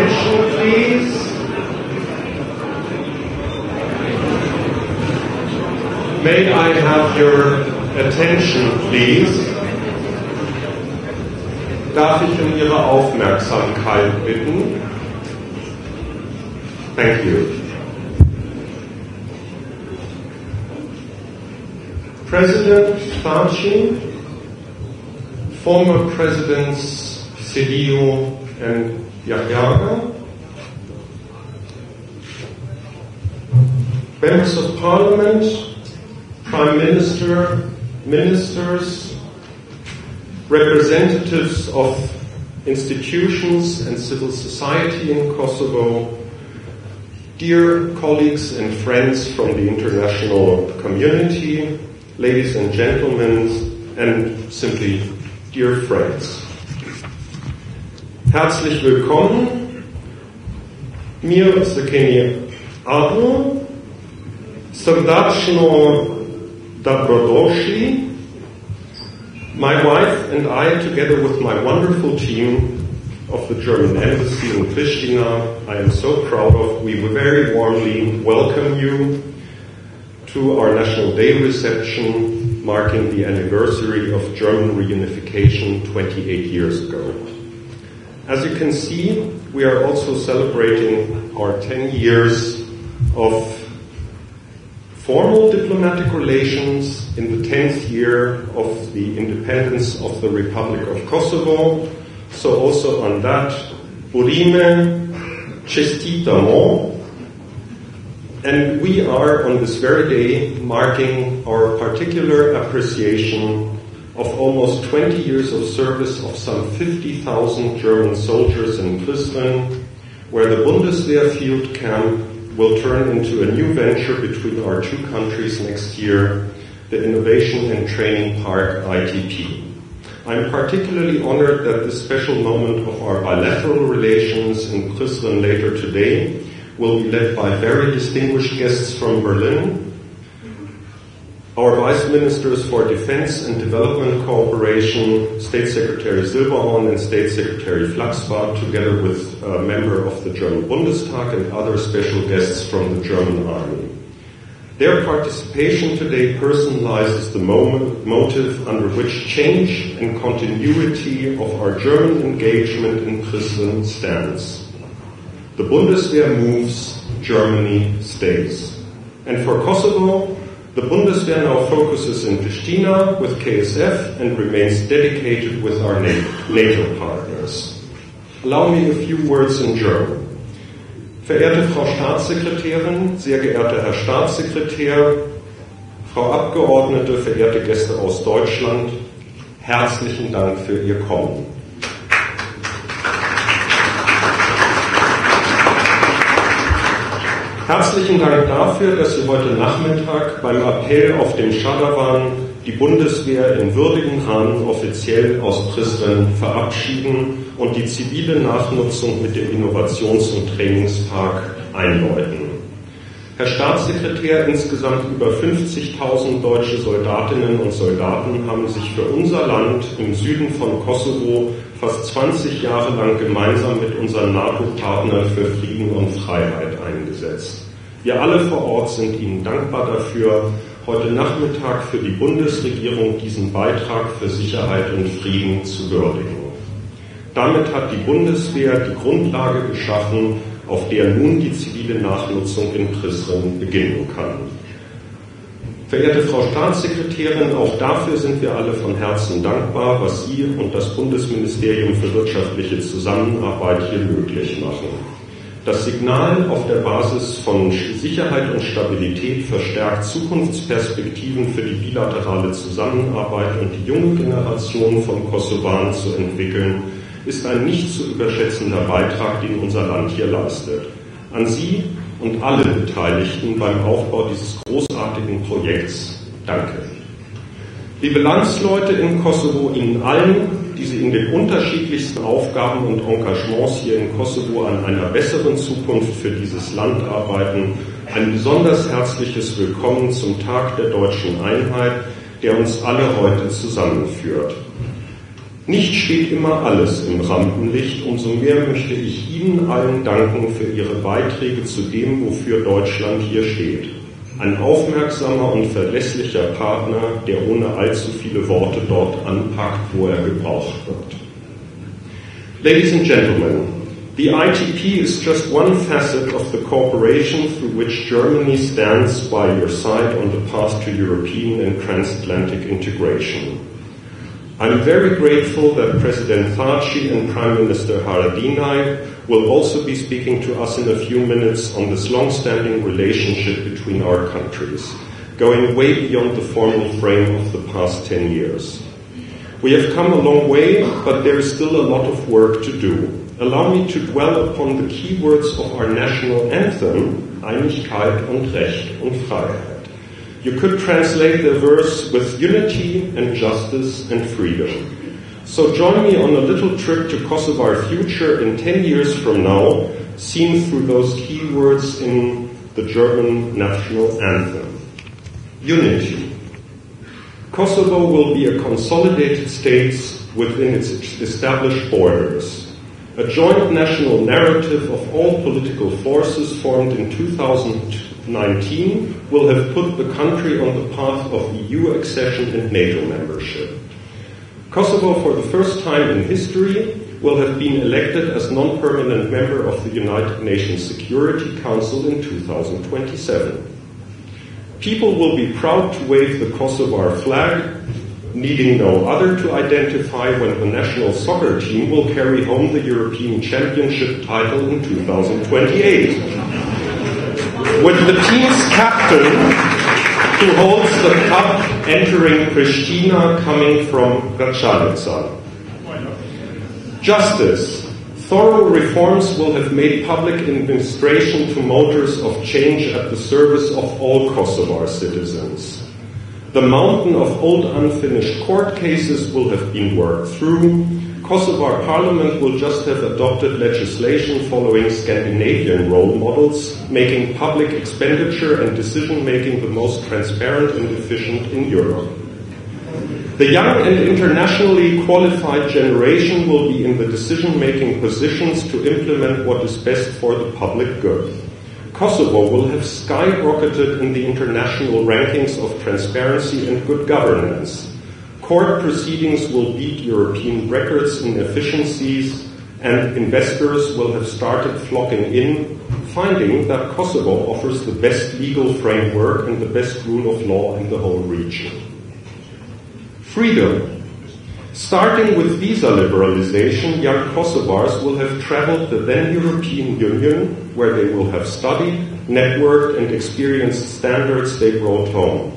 attention, please. May I have your attention, please? Darf ich um Ihre Aufmerksamkeit bitten? Thank you. President Pritje, former Presidents Cedillo and Yayaga, members of Parliament, Prime Minister, ministers, representatives of institutions and civil society in Kosovo, dear colleagues and friends from the international community, ladies and gentlemen, and simply dear friends. Herzlich willkommen. Mir Sakeni Adu, Srdachno Dobrodošli. My wife and I, together with my wonderful team of the German Embassy in Pristina, I am so proud of, we very warmly welcome you to our National Day reception marking the anniversary of German reunification 28 years ago. As you can see, we are also celebrating our 10 years of formal diplomatic relations in the 10th year of the independence of the Republic of Kosovo. So also on that, Urime Čestitamo. And we are on this very day marking our particular appreciation of almost 20 years of service of some 50,000 German soldiers in Pritje, where the Bundeswehr field camp will turn into a new venture between our two countries next year, the Innovation and Training Park ITP. I'm particularly honored that this special moment of our bilateral relations in Pritje later today will be led by very distinguished guests from Berlin, our Vice Ministers for Defense and Development Cooperation, State Secretary Silberhorn and State Secretary Flachsbart, together with a member of the German Bundestag and other special guests from the German Army. Their participation today personalizes the motive under which change and continuity of our German engagement in Pritje stands. The Bundeswehr moves, Germany stays. And for Kosovo, the Bundeswehr now focuses in Pristina with KSF and remains dedicated with our NATO partners. Allow me a few words in German. Verehrte Frau Staatssekretärin, sehr geehrter Herr Staatssekretär, Frau Abgeordnete, verehrte Gäste aus Deutschland, herzlichen Dank für Ihr Kommen. Herzlichen Dank dafür, dass Sie heute Nachmittag beim Appell auf dem Schadawan die Bundeswehr in würdigen Rahmen offiziell aus Prizren verabschieden und die zivile Nachnutzung mit dem Innovations- und Trainingspark einläuten. Herr Staatssekretär, insgesamt über 50.000 deutsche Soldatinnen und Soldaten haben sich für unser Land im Süden von Kosovo fast 20 Jahre lang gemeinsam mit unseren NATO-Partnern für Frieden und Freiheit eingesetzt. Wir alle vor Ort sind Ihnen dankbar dafür, heute Nachmittag für die Bundesregierung diesen Beitrag für Sicherheit und Frieden zu würdigen. Damit hat die Bundeswehr die Grundlage geschaffen, auf der nun die zivile Nachnutzung in Prizre beginnen kann. Verehrte Frau Staatssekretärin, auch dafür sind wir alle von Herzen dankbar, was Sie und das Bundesministerium für wirtschaftliche Zusammenarbeit hier möglich machen. Das Signal auf der Basis von Sicherheit und Stabilität verstärkt Zukunftsperspektiven für die bilaterale Zusammenarbeit und die junge Generation von Kosovaren zu entwickeln, ist ein nicht zu überschätzender Beitrag, den unser Land hier leistet. An Sie und alle Beteiligten beim Aufbau dieses großartigen Projekts danke. Liebe Landsleute in Kosovo, Ihnen allen, die Sie in den unterschiedlichsten Aufgaben und Engagements hier in Kosovo an einer besseren Zukunft für dieses Land arbeiten, ein besonders herzliches Willkommen zum Tag der deutschen Einheit, der uns alle heute zusammenführt. Nicht steht immer alles im Rampenlicht, umso mehr möchte ich Ihnen allen danken für Ihre Beiträge zu dem, wofür Deutschland hier steht. Ein aufmerksamer und verlässlicher Partner, der ohne allzu viele Worte dort anpackt, wo er gebraucht wird. Ladies and gentlemen, the ITP is just one facet of the cooperation through which Germany stands by your side on the path to European and transatlantic integration. I'm very grateful that President Thaci and Prime Minister Haradinaj will also be speaking to us in a few minutes on this long-standing relationship between our countries, going way beyond the formal frame of the past 10 years. We have come a long way, but there is still a lot of work to do. Allow me to dwell upon the key words of our national anthem, Einigkeit und Recht und Freiheit. You could translate the verse with unity and justice and freedom. So join me on a little trip to Kosovar future in 10 years from now, seen through those key words in the German national anthem. Unity. Kosovo will be a consolidated state within its established borders. A joint national narrative of all political forces formed in 2019 will have put the country on the path of EU accession and NATO membership. Kosovo, for the first time in history, will have been elected as non-permanent member of the United Nations Security Council in 2027. People will be proud to wave the Kosovar flag, needing no other to identify when the national soccer team will carry home the European Championship title in 2028. With the team's captain, who holds the cup, entering Pristina, coming from Gračanica. Justice. Thorough reforms will have made public administration promoters of change at the service of all Kosovar citizens. The mountain of old unfinished court cases will have been worked through. Kosovar Parliament will just have adopted legislation following Scandinavian role models, making public expenditure and decision-making the most transparent and efficient in Europe. The young and internationally qualified generation will be in the decision-making positions to implement what is best for the public good. Kosovo will have skyrocketed in the international rankings of transparency and good governance. Court proceedings will beat European records in efficiencies, and investors will have started flocking in, finding that Kosovo offers the best legal framework and the best rule of law in the whole region. Freedom. Starting with visa liberalization, young Kosovars will have traveled the then European Union, where they will have studied, networked, and experienced standards they brought home.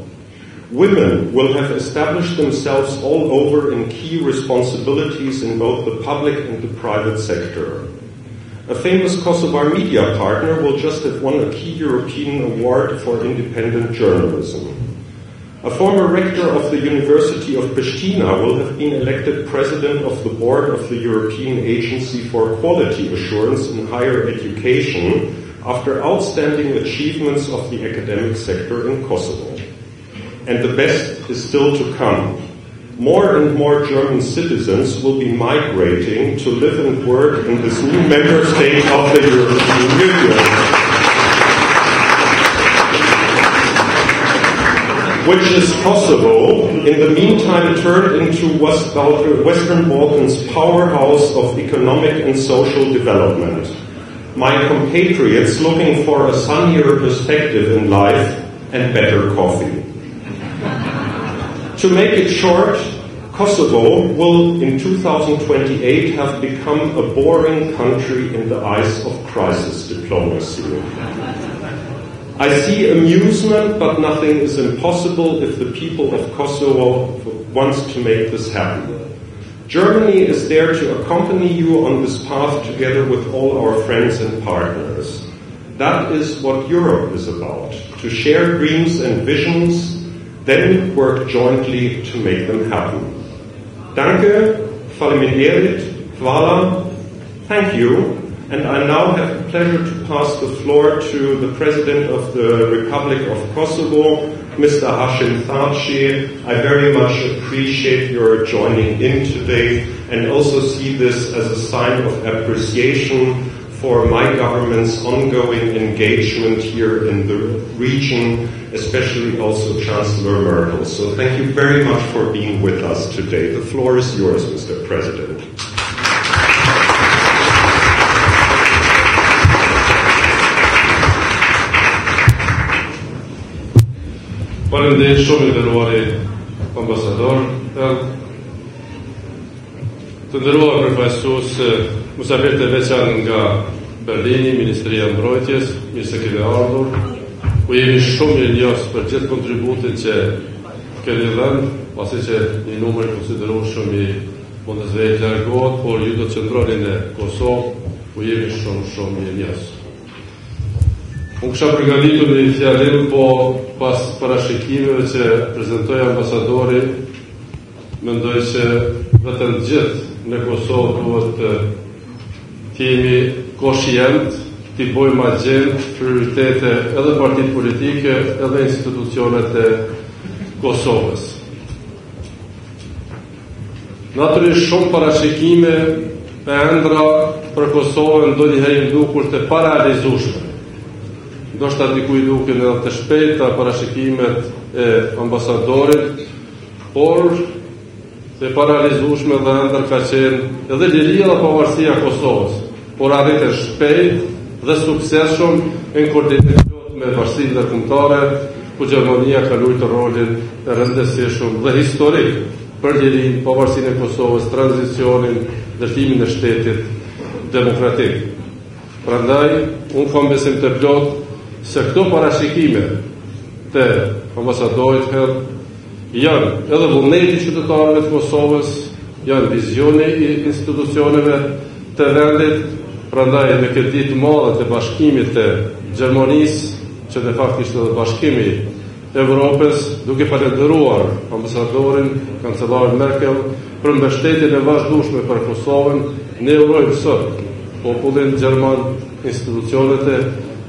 Women will have established themselves all over in key responsibilities in both the public and the private sector. A famous Kosovar media partner will just have won a key European award for independent journalism. A former rector of the University of Pristina will have been elected president of the board of the European Agency for Quality Assurance in Higher Education after outstanding achievements of the academic sector in Kosovo. And the best is still to come. More and more German citizens will be migrating to live and work in this new member state of the European Union, which is Kosovo, in the meantime turned into Western Balkans' powerhouse of economic and social development. My compatriots looking for a sunnier perspective in life and better coffee. To make it short, Kosovo will in 2028 have become a boring country in the eyes of crisis diplomacy. I see amusement, but nothing is impossible if the people of Kosovo wants to make this happen. Germany is there to accompany you on this path together with all our friends and partners. That is what Europe is about, to share dreams and visions, then work jointly to make them happen. Danke, Faleminerit, Hvala, thank you, And I now have the pleasure to pass the floor to the President of the Republic of Kosovo, Mr. Hashim Thaci. I very much appreciate your joining in today and also see this as a sign of appreciation for my government's ongoing engagement here in the region, especially also Chancellor Merkel. So thank you very much for being with us today. The floor is yours, Mr. President. Faleminderit shumë i nderuari ambasador, të nderuar përfaqësues, mysafirët e veçantë nga Berlini, Ministria e Mbrojtjes, mirë se keni ardhur. Ku jemi shumë mirënjohës për gjithë kontributin që keni dhënë, pasi që një numër i konsiderueshëm i Bundeswehr largohet, por ju do të qëndroni në Kosovë, ku jemi shumë mirënjohës. Unë kisha përgatitur një fjalim, po pas parashikimeve që prezantoi ambasadori, mendoj që vetëm gjithë në Kosovë duhet të jemi koshient, të bëjmë agjend, prioritete edhe partitë politike, edhe institucionet e Kosovës. Natyrisht shumë parashikime e ëndra për Kosovën ndonjëherë dukur të parealizueshme. Ndoshta dikujt duken edhe të shpejta parashikimet e ambasadorit, por të parealizueshme dhe ëndër ka qenë edhe liria dhe pavarësia e Kosovës, por arritën shpejt dhe suksesshëm në koordinacion me bashkinë ndërkombëtare, ku Gjermania ka luajtur rolin e rëndësishëm dhe historik për lirinë, pavarësinë e Kosovës, tranzicionin, ndërtimin e shtetit demokratik. Prandaj, unë kam besim të plot se këto parashikime të ambasadorit janë edhe vullneti qytetarëve të Kosovës, janë vizioni i institucioneve të vendit. Prandaj në këtë ditë të madhe të Bashkimit të Gjermanisë, që de facto ishte edhe Bashkimi i Evropës, duke falenderuar ambasadorin, kancelarin Merkel për mbështetjen e vazhdueshme për Kosovën, ne urojmë sot popullin gjerman, institucionet e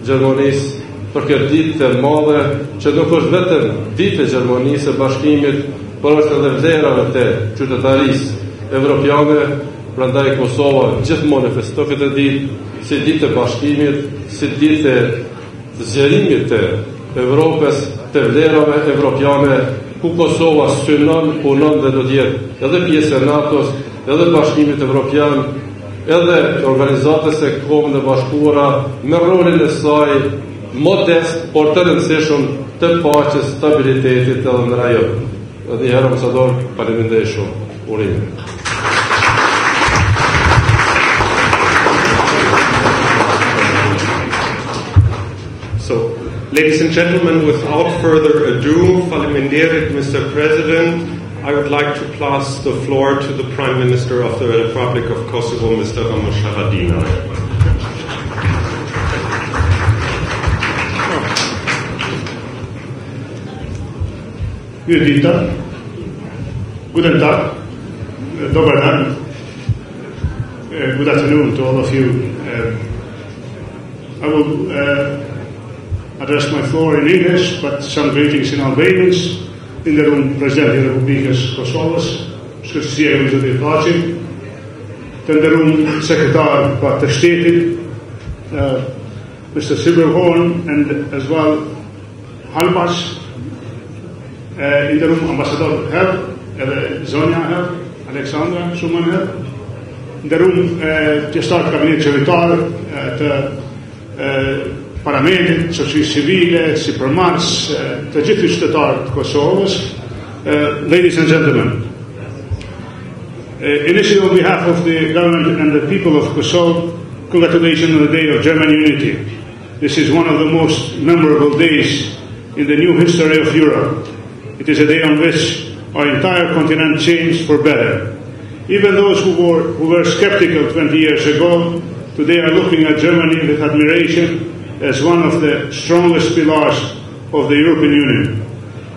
Gjermanisë për këtë ditë të madhe, që nuk është vetëm ditë e Gjermanisë e Bashkimit, por është edhe vlerave të qytetarisë evropiane. Prandaj Kosova gjithmonë festoi këtë ditë si ditë e Bashkimit, si ditë e zgjerimit të Evropës, të vlerave evropiane, ku Kosova synon, punon dhe do të jetë edhe pjesë e NATO-s, edhe Bashkimit Evropian, edhe organizatës e Kombeve të Bashkuara, me rolin e saj modest, por të rëndësishëm të paqes, stabilitetit edhe në rajon. Edhe një herë ambasador, faleminderit shumë. Urime. So, ladies and gentlemen, without further ado, faleminderit, Mr. President, I would like to pass the floor to the Prime Minister of the Republic of Kosovo, Mr. Ramush Haradinaj. Good Guten Tag, Dobar Dan. Good afternoon to all of you. I will address my floor in English, but some greetings in Albanians. In the room, President of the Republic of Kosovo, Mr. Pritje, in the room, Secretary of the State, Mr. Silverhorn, and as well Halbas. In the room, Ambassador Herr, Zonia Herr, Alexandra Schumann Herr. In the room, the Start Cabinet Secretary, the Parlamentit, Shoqërisë Civile, Sipërmarrës, të gjithë qytetarët të Kosovës. Ladies and gentlemen, initially on behalf of the government and the people of Kosovo, congratulations on the day of German unity. This is one of the most memorable days in the new history of Europe. It is a day on which our entire continent changed for better. Even those who were skeptical 20 years ago, today are looking at Germany with admiration as one of the strongest pillars of the European Union.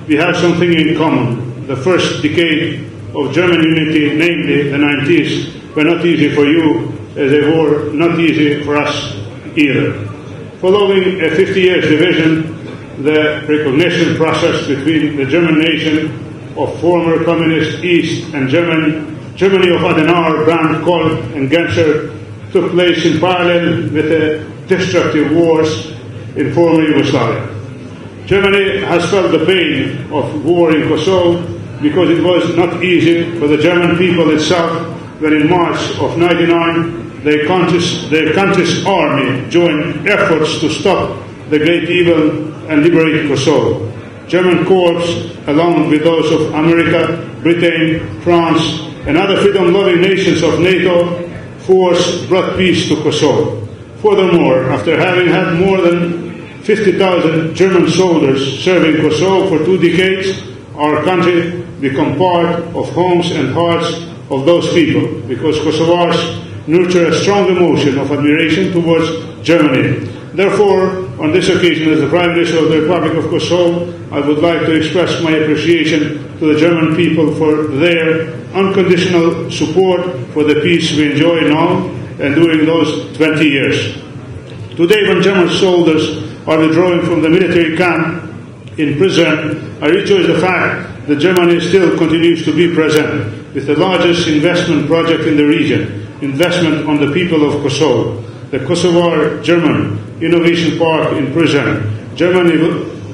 We have something in common. The first decade of German unity, namely the 90s, were not easy for you as they were not easy for us either. Following a 50 years division, the recognition process between the German nation of former communist East and Germany of Adenauer, Brandt, Kohl and Genscher took place in parallel with the destructive wars in former Yugoslavia. Germany has felt the pain of war in Kosovo because it was not easy for the German people itself when in March of 1999 their country's army joined efforts to stop the great evil and liberate Kosovo. German corps, along with those of America, Britain, France, and other freedom-loving nations of NATO, force brought peace to Kosovo. Furthermore, after having had more than 50,000 German soldiers serving Kosovo for 2 decades, our country became part of homes and hearts of those people, because Kosovars nurture a strong emotion of admiration towards Germany. Therefore, on this occasion, as the Prime Minister of the Republic of Kosovo, I would like to express my appreciation to the German people for their unconditional support for the peace we enjoy now and during those 20 years. Today, when German soldiers are withdrawing from the military camp in prison, I rejoice the fact that Germany still continues to be present with the largest investment project in the region, investment on the people of Kosovo, the Kosovar German Innovation Park in Pritje. Germany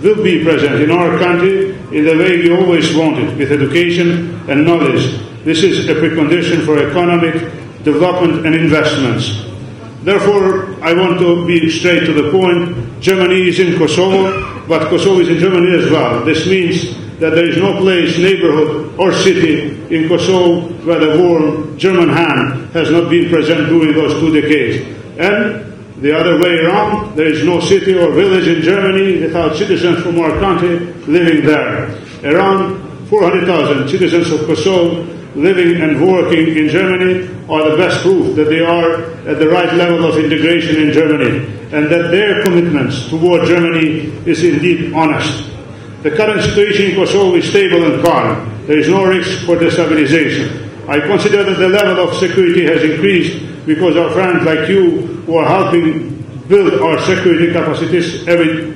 will be present in our country in the way we always wanted, with education and knowledge. This is a precondition for economic development and investments. Therefore, I want to be straight to the point. Germany is in Kosovo, but Kosovo is in Germany as well. This means that there is no place, neighborhood or city in Kosovo where the warm German hand has not been present during those 2 decades. And the other way around, there is no city or village in Germany without citizens from our country living there. Around 400,000 citizens of Kosovo living and working in Germany are the best proof that they are at the right level of integration in Germany, and that their commitments toward Germany is indeed honest. The current situation in Kosovo is stable and calm. There is no risk for destabilization. I consider that the level of security has increased because our friends like you who are helping build our security capacities every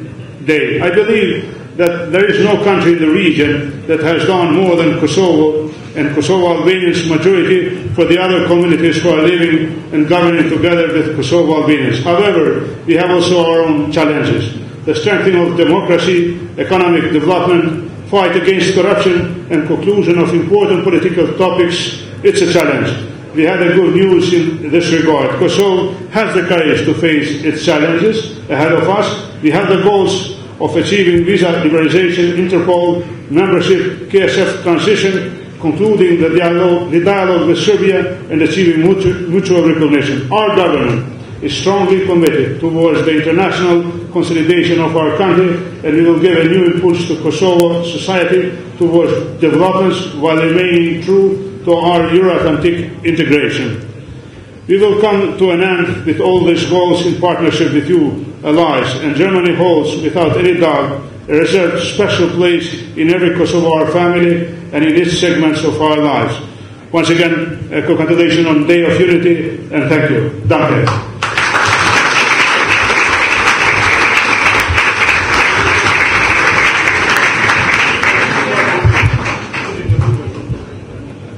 day. I believe that there is no country in the region that has done more than Kosovo and Kosovo Albanians majority for the other communities who are living and governing together with Kosovo Albanians. However, we have also our own challenges. The strengthening of democracy, economic development, fight against corruption, and conclusion of important political topics, it's a challenge. We had a good news in this regard. Kosovo has the courage to face its challenges ahead of us. We have the goals of achieving visa liberalization, Interpol membership, KSF transition, concluding the dialogue with Serbia, and achieving mutual recognition. Our government is strongly committed towards the international consolidation of our country, and we will give a new impulse to Kosovo society towards developments while remaining true to our Euro-Atlantic integration. We will come to an end with all these goals in partnership with you, allies, and Germany holds, without any doubt, a reserved special place in every Kosovar family and in its segments of our lives. Once again, a congratulations on Day of Unity, and thank you. Danke.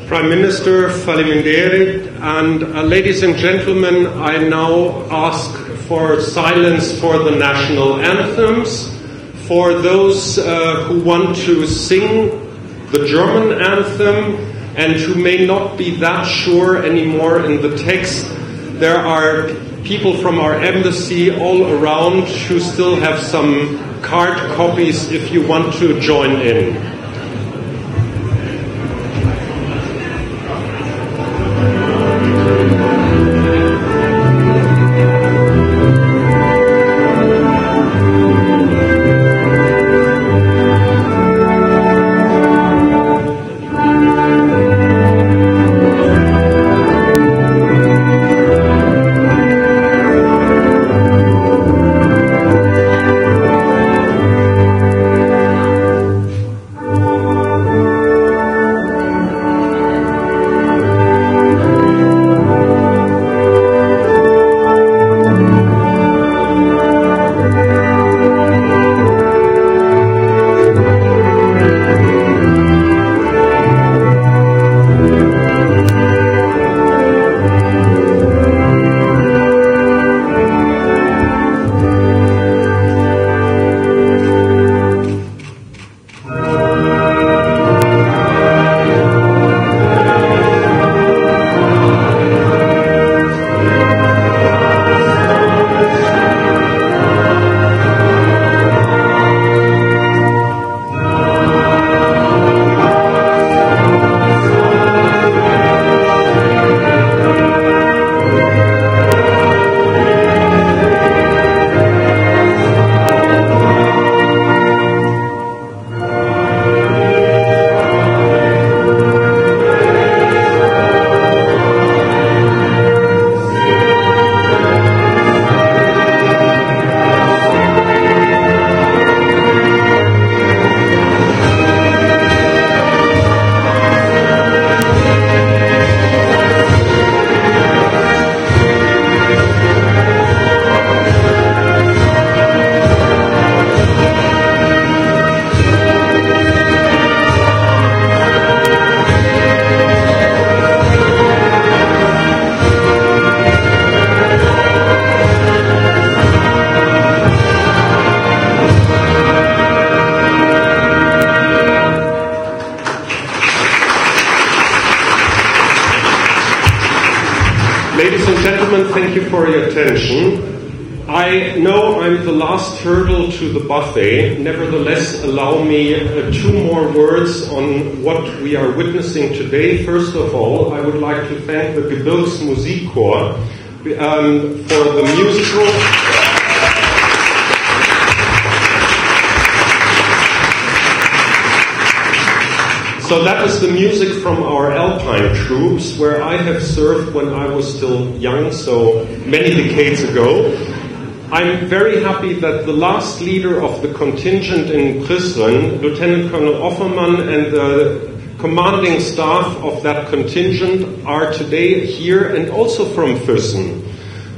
Prime Minister Faliminderi, and ladies and gentlemen, I now ask for silence for the national anthems. For those who want to sing the German anthem and who may not be that sure anymore in the text, there are people from our embassy all around who still have some card copies if you want to join in. thank you for your attention. I know I'm the last hurdle to the buffet. Nevertheless, allow me 2 more words on what we are witnessing today. First of all, I would like to thank the Gebirgsmusikchor for the musical... So that is the music from our Alpine troops, where I have served when I was still young, so many decades ago. I'm very happy that the last leader of the contingent in Pritje, Lieutenant Colonel Offerman, and the commanding staff of that contingent are today here, and also from Füssen.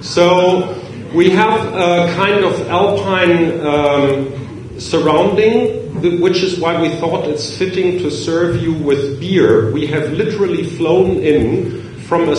So we have a kind of Alpine surrounding, which is why we thought it's fitting to serve you with beer. We have literally flown in from a